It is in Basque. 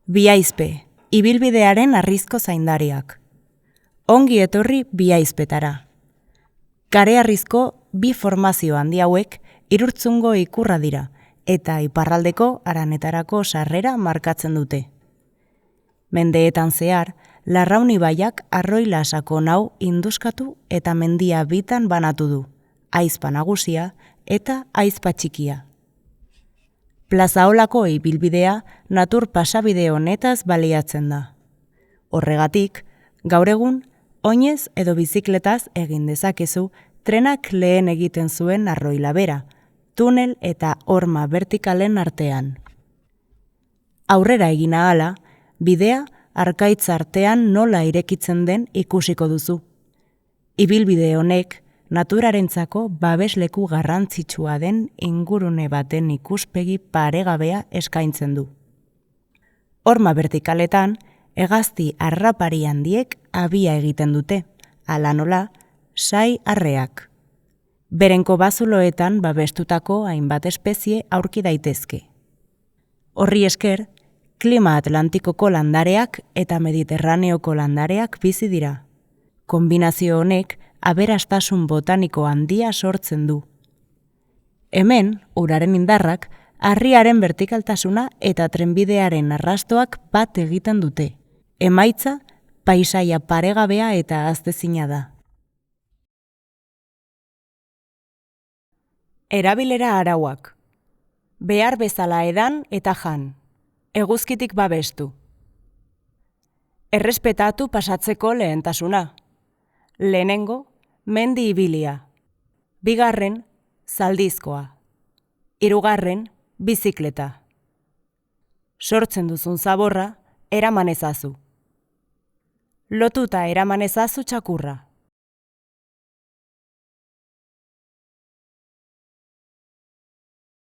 Biaizpe, ibilbidearen harrizko zaindariak. Ongi etorri Biaizpetara. Kareharrizko bi formazio handi hauek Irurtzungo ikurra dira eta iparraldeko Haranetarako sarrera markatzen dute. Mendeetan zehar, Larraun ibaiak Arroi Lasako nau induskatu eta mendia bitan banatu du, Aizpa nagusia eta Aizpa txikia. Plazaolako ibilbidea natur pasabide honetaz baliatzen da. Horregatik, gaur egun, oinez edo bizikletaz egin dezakezu trenak lehen egiten zuen arroila bera, tunel eta horma vertikalen artean. Aurrera egin ahala, bidea harkaitz artean nola irekitzen den ikusiko duzu. Ibilbide honek, naturarentzako babesleku garrantzitsua den ingurune baten ikuspegi paregabea eskaintzen du. Horma vertikaletan, hegazti harrapari handiek abia egiten dute, hala nola, sai arreak. Berenko bazuloetan babestutako hainbat espezie aurki daitezke. Horri esker, klima atlantikoko landareak eta mediterraneoko landareak bizi dira. Konbinazio honek aberastasun botaniko handia sortzen du. Hemen, uraren indarrak, harriaren vertikaltasuna eta trenbidearen arrastoak bat egiten dute. Emaitza, paisaia paregabea eta ahaztezina da. Erabilera arauak. Behar bezala edan eta jan. Eguzkitik babestu. Errespetatu pasatzeko lehentasuna. Lehenengo, mendi ibilia. Bigarren, zaldizkoa. Hirugarren, bizikleta. Sortzen duzun zaborra, eraman ezazu. Lotuta eraman ezazu txakurra.